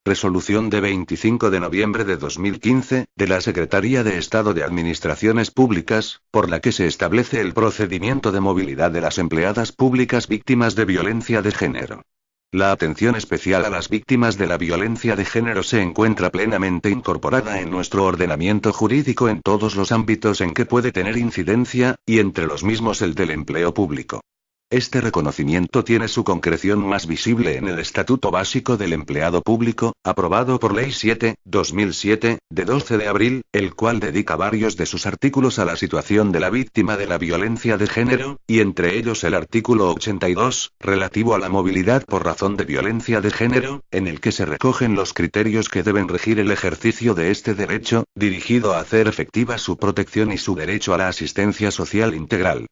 Resolución de 25 de noviembre de 2015, de la Secretaría de Estado de Administraciones Públicas, por la que se establece el procedimiento de movilidad de las empleadas públicas víctimas de violencia de género. La atención especial a las víctimas de la violencia de género se encuentra plenamente incorporada en nuestro ordenamiento jurídico en todos los ámbitos en que puede tener incidencia, y entre los mismos el del empleo público. Este reconocimiento tiene su concreción más visible en el Estatuto Básico del Empleado Público, aprobado por Ley 7/2007, de 12 de abril, el cual dedica varios de sus artículos a la situación de la víctima de la violencia de género, y entre ellos el artículo 82, relativo a la movilidad por razón de violencia de género, en el que se recogen los criterios que deben regir el ejercicio de este derecho, dirigido a hacer efectiva su protección y su derecho a la asistencia social integral.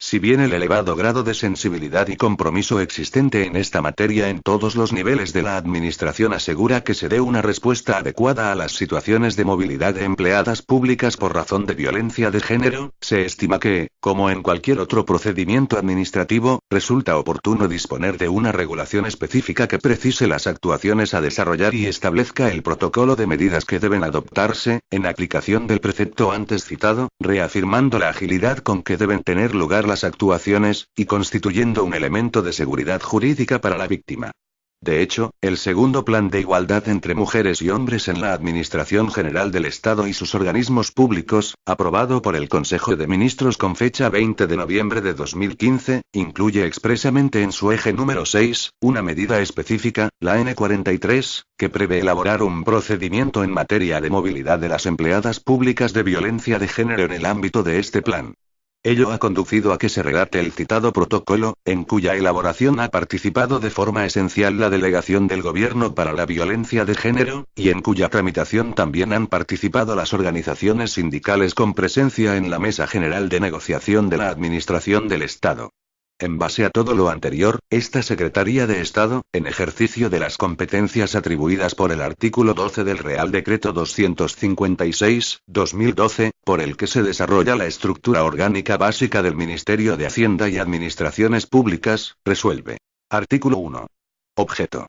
Si bien el elevado grado de sensibilidad y compromiso existente en esta materia en todos los niveles de la Administración asegura que se dé una respuesta adecuada a las situaciones de movilidad de empleadas públicas por razón de violencia de género, se estima que, como en cualquier otro procedimiento administrativo, resulta oportuno disponer de una regulación específica que precise las actuaciones a desarrollar y establezca el protocolo de medidas que deben adoptarse, en aplicación del precepto antes citado, reafirmando la agilidad con que deben tener lugar las actuaciones, y constituyendo un elemento de seguridad jurídica para la víctima. De hecho, el segundo Plan de Igualdad entre Mujeres y Hombres en la Administración General del Estado y sus organismos públicos, aprobado por el Consejo de Ministros con fecha 20 de noviembre de 2015, incluye expresamente en su eje número 6, una medida específica, la N43, que prevé elaborar un procedimiento en materia de movilidad de las empleadas públicas de violencia de género en el ámbito de este plan. Ello ha conducido a que se redacte el citado protocolo, en cuya elaboración ha participado de forma esencial la Delegación del Gobierno para la Violencia de Género, y en cuya tramitación también han participado las organizaciones sindicales con presencia en la Mesa General de Negociación de la Administración del Estado. En base a todo lo anterior, esta Secretaría de Estado, en ejercicio de las competencias atribuidas por el artículo 12 del Real Decreto 256/2012, por el que se desarrolla la estructura orgánica básica del Ministerio de Hacienda y Administraciones Públicas, resuelve. Artículo 1. Objeto.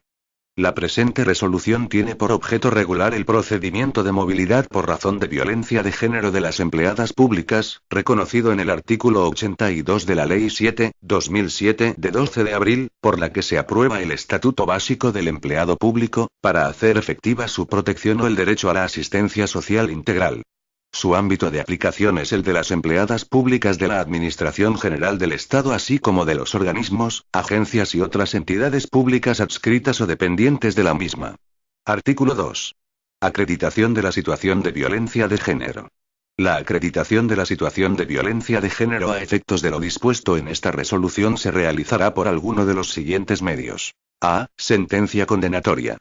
La presente resolución tiene por objeto regular el procedimiento de movilidad por razón de violencia de género de las empleadas públicas, reconocido en el artículo 82 de la Ley 7/2007 de 12 de abril, por la que se aprueba el Estatuto Básico del Empleado Público, para hacer efectiva su protección o el derecho a la asistencia social integral. Su ámbito de aplicación es el de las empleadas públicas de la Administración General del Estado así como de los organismos, agencias y otras entidades públicas adscritas o dependientes de la misma. Artículo 2. Acreditación de la situación de violencia de género. La acreditación de la situación de violencia de género a efectos de lo dispuesto en esta resolución se realizará por alguno de los siguientes medios. A. Sentencia condenatoria.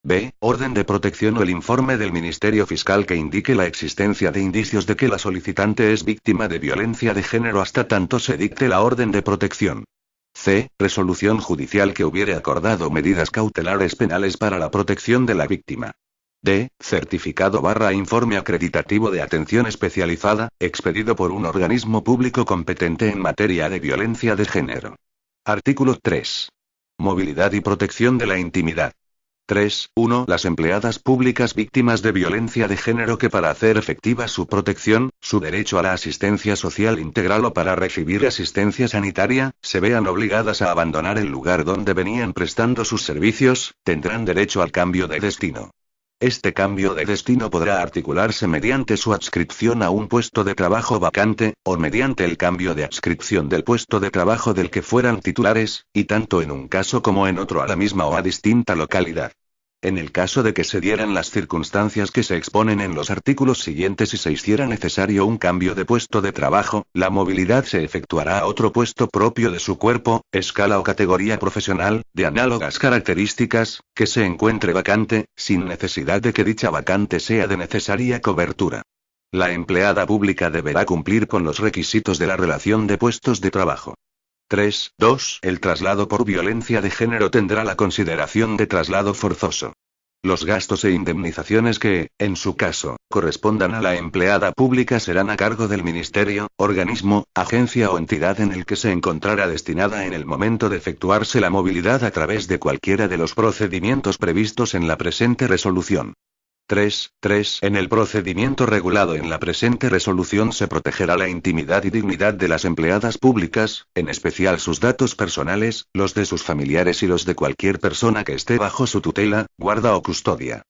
B. Orden de protección o el informe del Ministerio Fiscal que indique la existencia de indicios de que la solicitante es víctima de violencia de género hasta tanto se dicte la orden de protección. C. Resolución judicial que hubiere acordado medidas cautelares penales para la protección de la víctima. D. Certificado/informe acreditativo de atención especializada, expedido por un organismo público competente en materia de violencia de género. Artículo 3. Movilidad y protección de la intimidad. 3.1. Las empleadas públicas víctimas de violencia de género que para hacer efectiva su protección, su derecho a la asistencia social integral o para recibir asistencia sanitaria, se vean obligadas a abandonar el lugar donde venían prestando sus servicios, tendrán derecho al cambio de destino. Este cambio de destino podrá articularse mediante su adscripción a un puesto de trabajo vacante, o mediante el cambio de adscripción del puesto de trabajo del que fueran titulares, y tanto en un caso como en otro a la misma o a distinta localidad. En el caso de que se dieran las circunstancias que se exponen en los artículos siguientes y se hiciera necesario un cambio de puesto de trabajo, la movilidad se efectuará a otro puesto propio de su cuerpo, escala o categoría profesional, de análogas características, que se encuentre vacante, sin necesidad de que dicha vacante sea de necesaria cobertura. La empleada pública deberá cumplir con los requisitos de la relación de puestos de trabajo. 3.2. El traslado por violencia de género tendrá la consideración de traslado forzoso. Los gastos e indemnizaciones que, en su caso, correspondan a la empleada pública serán a cargo del ministerio, organismo, agencia o entidad en el que se encontrara destinada en el momento de efectuarse la movilidad a través de cualquiera de los procedimientos previstos en la presente resolución. 3. En el procedimiento regulado en la presente resolución se protegerá la intimidad y dignidad de las empleadas públicas, en especial sus datos personales, los de sus familiares y los de cualquier persona que esté bajo su tutela, guarda o custodia.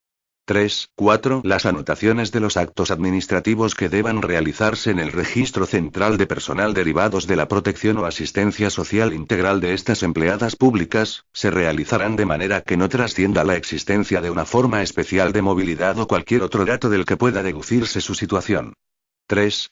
4. Las anotaciones de los actos administrativos que deban realizarse en el registro central de personal derivados de la protección o asistencia social integral de estas empleadas públicas, se realizarán de manera que no trascienda la existencia de una forma especial de movilidad o cualquier otro dato del que pueda deducirse su situación.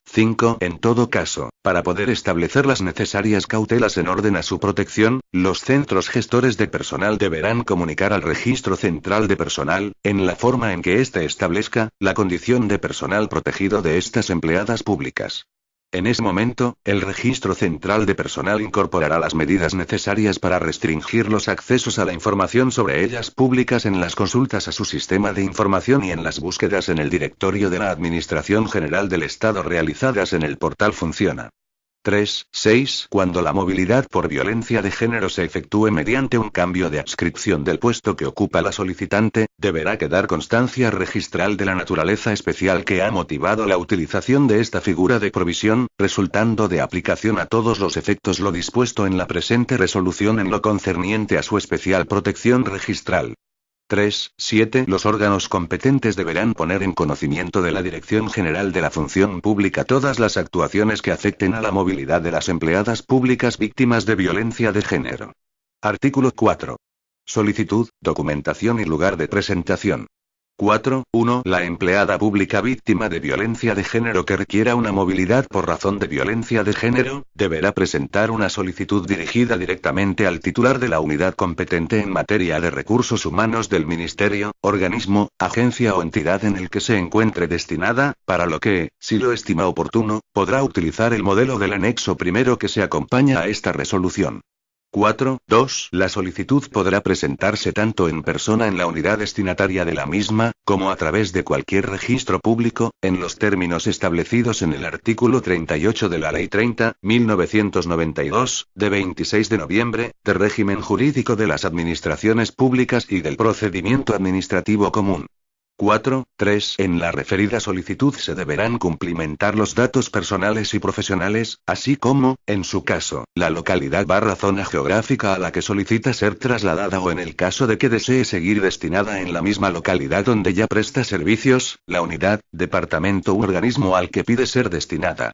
5. En todo caso, para poder establecer las necesarias cautelas en orden a su protección, los centros gestores de personal deberán comunicar al Registro Central de Personal, en la forma en que éste establezca, la condición de personal protegido de estas empleadas públicas. En ese momento, el Registro Central de Personal incorporará las medidas necesarias para restringir los accesos a la información sobre ellas públicas en las consultas a su sistema de información y en las búsquedas en el directorio de la Administración General del Estado realizadas en el portal Funciona. 6. Cuando la movilidad por violencia de género se efectúe mediante un cambio de adscripción del puesto que ocupa la solicitante, deberá quedar constancia registral de la naturaleza especial que ha motivado la utilización de esta figura de provisión, resultando de aplicación a todos los efectos lo dispuesto en la presente resolución en lo concerniente a su especial protección registral. 7. Los órganos competentes deberán poner en conocimiento de la Dirección General de la Función Pública todas las actuaciones que afecten a la movilidad de las empleadas públicas víctimas de violencia de género. Artículo 4. Solicitud, documentación y lugar de presentación. 4.1. La empleada pública víctima de violencia de género que requiera una movilidad por razón de violencia de género, deberá presentar una solicitud dirigida directamente al titular de la unidad competente en materia de recursos humanos del ministerio, organismo, agencia o entidad en el que se encuentre destinada, para lo que, si lo estima oportuno, podrá utilizar el modelo del anexo primero que se acompaña a esta resolución. 4.2. La solicitud podrá presentarse tanto en persona en la unidad destinataria de la misma, como a través de cualquier registro público, en los términos establecidos en el artículo 38 de la Ley 30.1992, de 26 de noviembre, de régimen jurídico de las administraciones públicas y del procedimiento administrativo común. 4.3. En la referida solicitud se deberán cumplimentar los datos personales y profesionales, así como, en su caso, la localidad/zona geográfica a la que solicita ser trasladada o en el caso de que desee seguir destinada en la misma localidad donde ya presta servicios, la unidad, departamento u organismo al que pide ser destinada.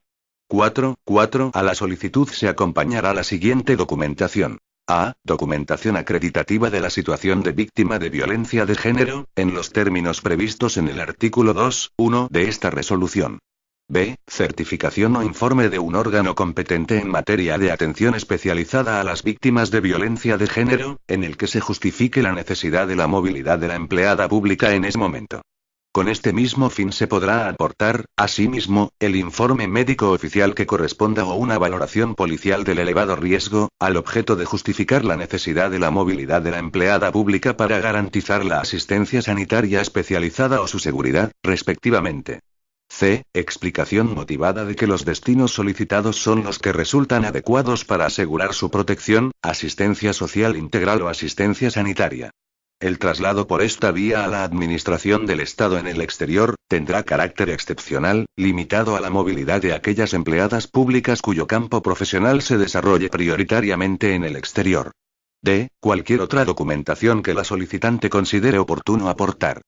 4.4. A la solicitud se acompañará la siguiente documentación. A. Documentación acreditativa de la situación de víctima de violencia de género, en los términos previstos en el artículo 2.1 de esta resolución. B. Certificación o informe de un órgano competente en materia de atención especializada a las víctimas de violencia de género, en el que se justifique la necesidad de la movilidad de la empleada pública en ese momento. Con este mismo fin se podrá aportar, asimismo, el informe médico oficial que corresponda o una valoración policial del elevado riesgo, al objeto de justificar la necesidad de la movilidad de la empleada pública para garantizar la asistencia sanitaria especializada o su seguridad, respectivamente. C. Explicación motivada de que los destinos solicitados son los que resultan adecuados para asegurar su protección, asistencia social integral o asistencia sanitaria. El traslado por esta vía a la Administración del Estado en el exterior, tendrá carácter excepcional, limitado a la movilidad de aquellas empleadas públicas cuyo campo profesional se desarrolle prioritariamente en el exterior. D. Cualquier otra documentación que la solicitante considere oportuno aportar.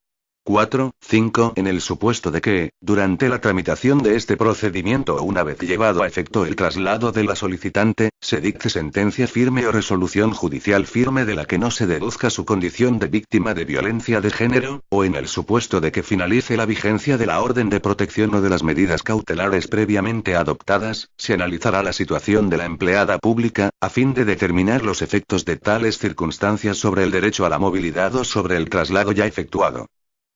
4.5. En el supuesto de que, durante la tramitación de este procedimiento o una vez llevado a efecto el traslado de la solicitante, se dicte sentencia firme o resolución judicial firme de la que no se deduzca su condición de víctima de violencia de género, o en el supuesto de que finalice la vigencia de la orden de protección o de las medidas cautelares previamente adoptadas, se analizará la situación de la empleada pública, a fin de determinar los efectos de tales circunstancias sobre el derecho a la movilidad o sobre el traslado ya efectuado.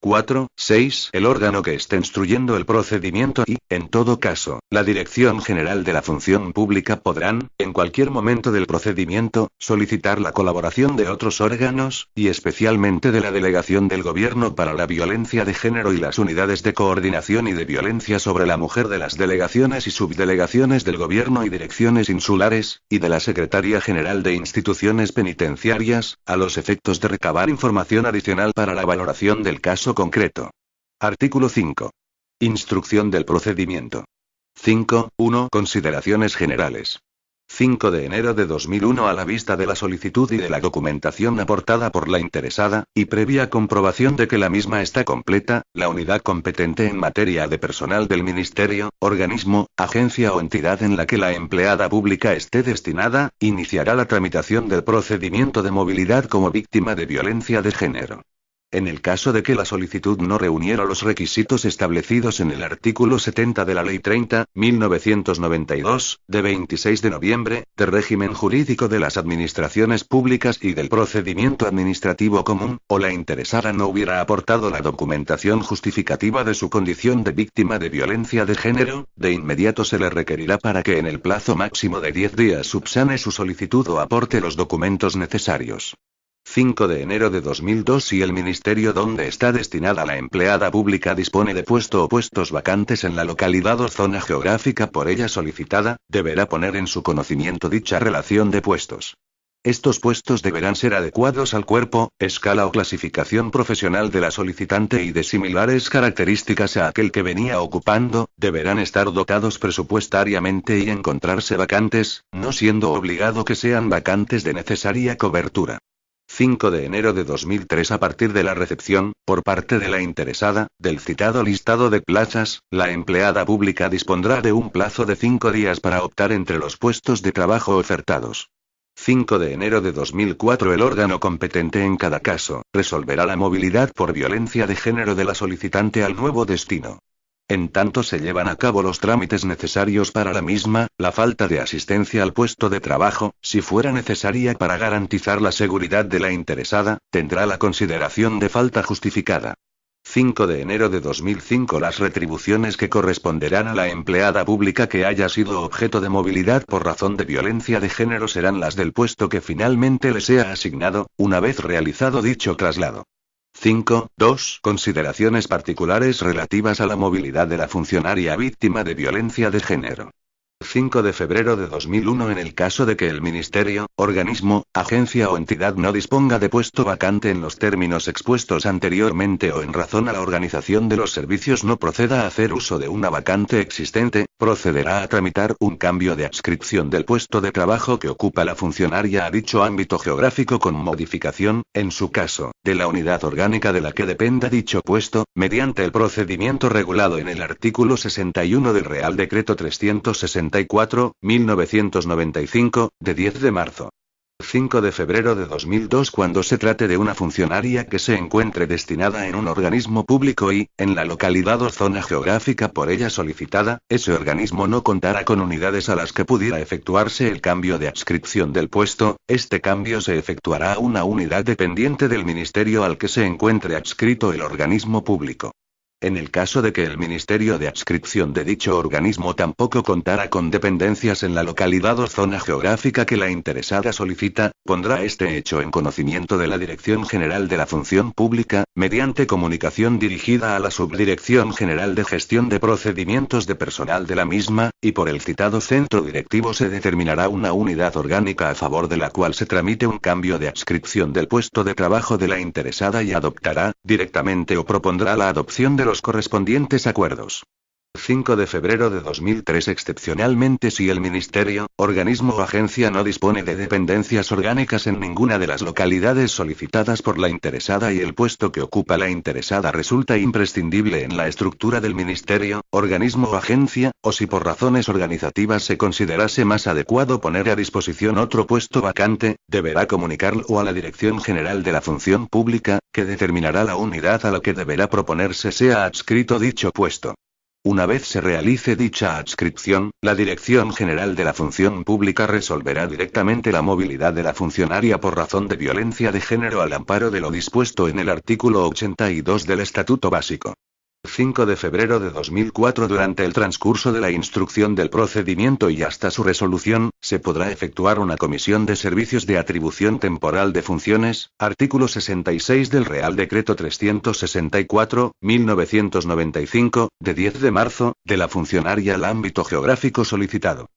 4. 6. El órgano que esté instruyendo el procedimiento y, en todo caso, la Dirección General de la Función Pública podrán, en cualquier momento del procedimiento, solicitar la colaboración de otros órganos, y especialmente de la Delegación del Gobierno para la Violencia de Género y las unidades de coordinación y de violencia sobre la mujer de las delegaciones y subdelegaciones del Gobierno y direcciones insulares, y de la Secretaría General de Instituciones Penitenciarias, a los efectos de recabar información adicional para la valoración del caso concreto. Artículo 5. Instrucción del procedimiento. 5.1. Consideraciones generales. 5 de enero de 2001. A la vista de la solicitud y de la documentación aportada por la interesada, y previa comprobación de que la misma está completa, la unidad competente en materia de personal del Ministerio, organismo, agencia o entidad en la que la empleada pública esté destinada, iniciará la tramitación del procedimiento de movilidad como víctima de violencia de género. En el caso de que la solicitud no reuniera los requisitos establecidos en el artículo 70 de la Ley 30.1992, de 26 de noviembre, de régimen jurídico de las administraciones públicas y del procedimiento administrativo común, o la interesada no hubiera aportado la documentación justificativa de su condición de víctima de violencia de género, de inmediato se le requerirá para que en el plazo máximo de 10 días subsane su solicitud o aporte los documentos necesarios. 5 de enero de 2002. Si el ministerio donde está destinada la empleada pública dispone de puesto o puestos vacantes en la localidad o zona geográfica por ella solicitada, deberá poner en su conocimiento dicha relación de puestos. Estos puestos deberán ser adecuados al cuerpo, escala o clasificación profesional de la solicitante y de similares características a aquel que venía ocupando, deberán estar dotados presupuestariamente y encontrarse vacantes, no siendo obligado que sean vacantes de necesaria cobertura. 5 de enero de 2003. A partir de la recepción, por parte de la interesada, del citado listado de plazas, la empleada pública dispondrá de un plazo de 5 días para optar entre los puestos de trabajo ofertados. 5 de enero de 2004. El órgano competente en cada caso, resolverá la movilidad por violencia de género de la solicitante al nuevo destino. En tanto se llevan a cabo los trámites necesarios para la misma, la falta de asistencia al puesto de trabajo, si fuera necesaria para garantizar la seguridad de la interesada, tendrá la consideración de falta justificada. 5 de enero de 2005. Las retribuciones que corresponderán a la empleada pública que haya sido objeto de movilidad por razón de violencia de género serán las del puesto que finalmente le sea asignado, una vez realizado dicho traslado. 5.2. Consideraciones particulares relativas a la movilidad de la funcionaria víctima de violencia de género. 5 de febrero de 2001. En el caso de que el ministerio, organismo, agencia o entidad no disponga de puesto vacante en los términos expuestos anteriormente o en razón a la organización de los servicios no proceda a hacer uso de una vacante existente, procederá a tramitar un cambio de adscripción del puesto de trabajo que ocupa la funcionaria a dicho ámbito geográfico con modificación, en su caso, de la unidad orgánica de la que dependa dicho puesto, mediante el procedimiento regulado en el artículo 61 del Real Decreto 364/1995, de 10 de marzo. 5 de febrero de 2002. Cuando se trate de una funcionaria que se encuentre destinada en un organismo público y, en la localidad o zona geográfica por ella solicitada, ese organismo no contará con unidades a las que pudiera efectuarse el cambio de adscripción del puesto, este cambio se efectuará a una unidad dependiente del ministerio al que se encuentre adscrito el organismo público. En el caso de que el ministerio de adscripción de dicho organismo tampoco contara con dependencias en la localidad o zona geográfica que la interesada solicita, pondrá este hecho en conocimiento de la Dirección General de la Función Pública, mediante comunicación dirigida a la Subdirección General de Gestión de Procedimientos de Personal de la misma, y por el citado centro directivo se determinará una unidad orgánica a favor de la cual se tramite un cambio de adscripción del puesto de trabajo de la interesada y adoptará, directamente o propondrá la adopción de los correspondientes acuerdos. 5 de febrero de 2003. Excepcionalmente, si el ministerio, organismo o agencia no dispone de dependencias orgánicas en ninguna de las localidades solicitadas por la interesada y el puesto que ocupa la interesada resulta imprescindible en la estructura del ministerio, organismo o agencia, o si por razones organizativas se considerase más adecuado poner a disposición otro puesto vacante, deberá comunicarlo a la Dirección General de la Función Pública, que determinará la unidad a la que deberá proponerse sea adscrito dicho puesto. Una vez se realice dicha adscripción, la Dirección General de la Función Pública resolverá directamente la movilidad de la funcionaria por razón de violencia de género al amparo de lo dispuesto en el artículo 82 del Estatuto Básico. 5 de febrero de 2004. Durante el transcurso de la instrucción del procedimiento y hasta su resolución, se podrá efectuar una comisión de servicios de atribución temporal de funciones, artículo 66 del Real Decreto 364/1995, de 10 de marzo, de la funcionaria al ámbito geográfico solicitado.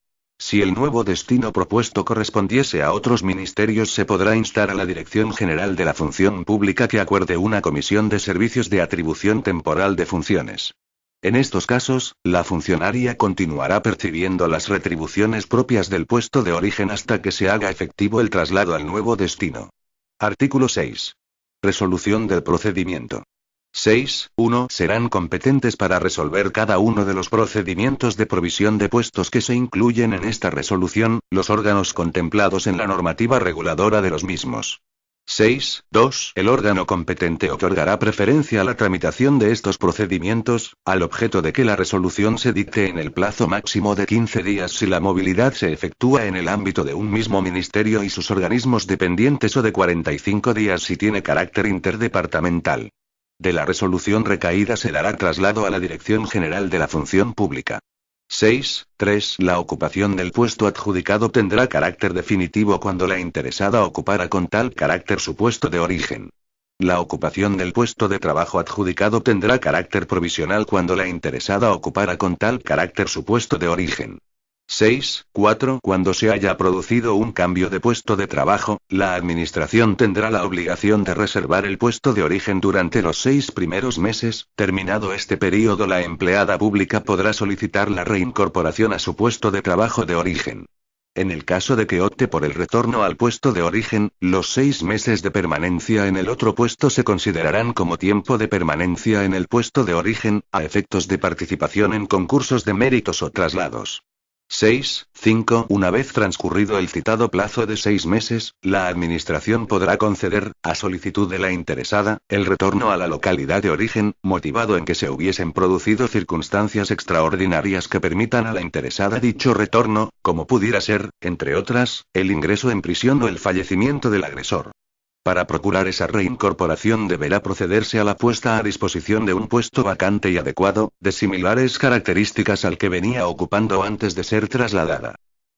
Si el nuevo destino propuesto correspondiese a otros ministerios, se podrá instar a la Dirección General de la Función Pública que acuerde una comisión de servicios de atribución temporal de funciones. En estos casos, la funcionaria continuará percibiendo las retribuciones propias del puesto de origen hasta que se haga efectivo el traslado al nuevo destino. Artículo 6. Resolución del procedimiento. 6.1. Serán competentes para resolver cada uno de los procedimientos de provisión de puestos que se incluyen en esta resolución, los órganos contemplados en la normativa reguladora de los mismos. 6.2. El órgano competente otorgará preferencia a la tramitación de estos procedimientos, al objeto de que la resolución se dicte en el plazo máximo de 15 días si la movilidad se efectúa en el ámbito de un mismo ministerio y sus organismos dependientes, o de 45 días si tiene carácter interdepartamental. De la resolución recaída se dará traslado a la Dirección General de la Función Pública. 6.3. La ocupación del puesto adjudicado tendrá carácter definitivo cuando la interesada ocupara con tal carácter su puesto de origen. La ocupación del puesto de trabajo adjudicado tendrá carácter provisional cuando la interesada ocupara con tal carácter su puesto de origen. 6.4. Cuando se haya producido un cambio de puesto de trabajo, la Administración tendrá la obligación de reservar el puesto de origen durante los 6 primeros meses. Terminado este período, la empleada pública podrá solicitar la reincorporación a su puesto de trabajo de origen. En el caso de que opte por el retorno al puesto de origen, los 6 meses de permanencia en el otro puesto se considerarán como tiempo de permanencia en el puesto de origen, a efectos de participación en concursos de méritos o traslados. 6.5. Una vez transcurrido el citado plazo de 6 meses, la Administración podrá conceder, a solicitud de la interesada, el retorno a la localidad de origen, motivado en que se hubiesen producido circunstancias extraordinarias que permitan a la interesada dicho retorno, como pudiera ser, entre otras, el ingreso en prisión o el fallecimiento del agresor. Para procurar esa reincorporación deberá procederse a la puesta a disposición de un puesto vacante y adecuado, de similares características al que venía ocupando antes de ser trasladada.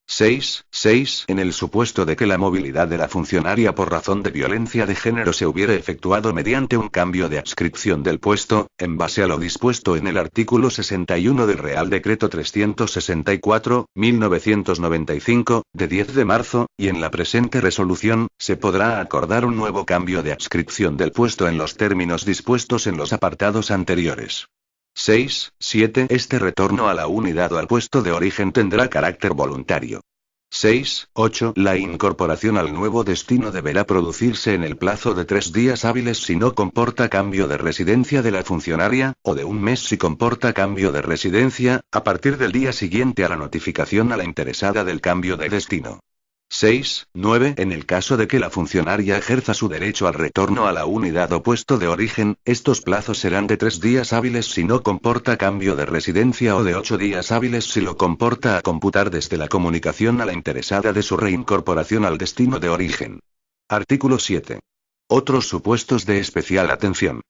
6.6. En el supuesto de que la movilidad de la funcionaria por razón de violencia de género se hubiera efectuado mediante un cambio de adscripción del puesto, en base a lo dispuesto en el artículo 61 del Real Decreto 364/1995, de 10 de marzo, y en la presente resolución, se podrá acordar un nuevo cambio de adscripción del puesto en los términos dispuestos en los apartados anteriores. 6.7. Este retorno a la unidad o al puesto de origen tendrá carácter voluntario. 6.8. La incorporación al nuevo destino deberá producirse en el plazo de 3 días hábiles si no comporta cambio de residencia de la funcionaria, o de un mes si comporta cambio de residencia, a partir del día siguiente a la notificación a la interesada del cambio de destino. 6.9. En el caso de que la funcionaria ejerza su derecho al retorno a la unidad o puesto de origen, estos plazos serán de 3 días hábiles si no comporta cambio de residencia o de 8 días hábiles si lo comporta, a computar desde la comunicación a la interesada de su reincorporación al destino de origen. Artículo 7. Otros supuestos de especial atención.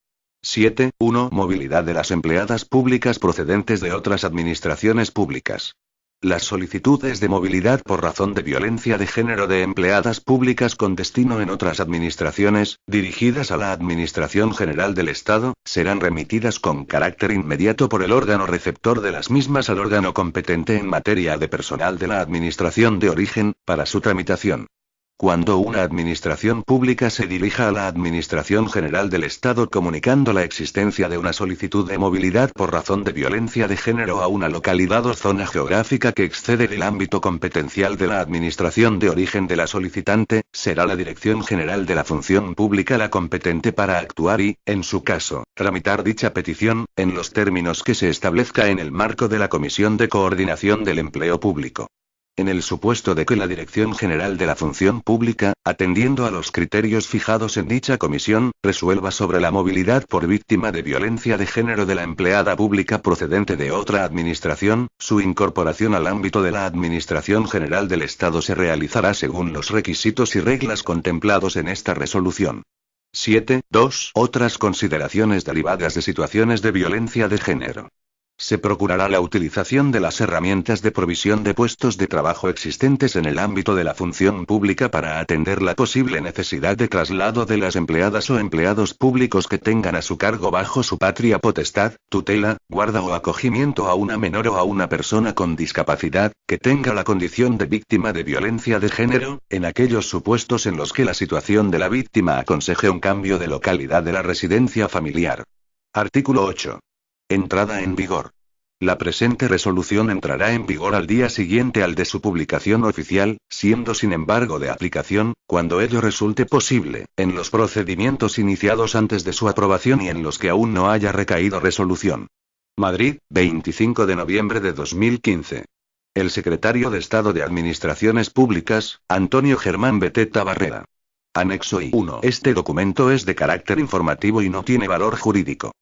7.1. Movilidad de las empleadas públicas procedentes de otras administraciones públicas. Las solicitudes de movilidad por razón de violencia de género de empleadas públicas con destino en otras administraciones, dirigidas a la Administración General del Estado, serán remitidas con carácter inmediato por el órgano receptor de las mismas al órgano competente en materia de personal de la Administración de origen, para su tramitación. Cuando una administración pública se dirija a la Administración General del Estado comunicando la existencia de una solicitud de movilidad por razón de violencia de género a una localidad o zona geográfica que excede el ámbito competencial de la Administración de origen de la solicitante, será la Dirección General de la Función Pública la competente para actuar y, en su caso, tramitar dicha petición, en los términos que se establezca en el marco de la Comisión de Coordinación del Empleo Público. En el supuesto de que la Dirección General de la Función Pública, atendiendo a los criterios fijados en dicha comisión, resuelva sobre la movilidad por víctima de violencia de género de la empleada pública procedente de otra administración, su incorporación al ámbito de la Administración General del Estado se realizará según los requisitos y reglas contemplados en esta resolución. 7.2. Otras consideraciones derivadas de situaciones de violencia de género. Se procurará la utilización de las herramientas de provisión de puestos de trabajo existentes en el ámbito de la función pública para atender la posible necesidad de traslado de las empleadas o empleados públicos que tengan a su cargo bajo su patria potestad, tutela, guarda o acogimiento a una menor o a una persona con discapacidad, que tenga la condición de víctima de violencia de género, en aquellos supuestos en los que la situación de la víctima aconseje un cambio de localidad de la residencia familiar. Artículo 8. Entrada en vigor. La presente resolución entrará en vigor al día siguiente al de su publicación oficial, siendo sin embargo de aplicación, cuando ello resulte posible, en los procedimientos iniciados antes de su aprobación y en los que aún no haya recaído resolución. Madrid, 25 de noviembre de 2015. El secretario de Estado de Administraciones Públicas, Antonio Germán Beteta Barrera. Anexo I. 1. Este documento es de carácter informativo y no tiene valor jurídico.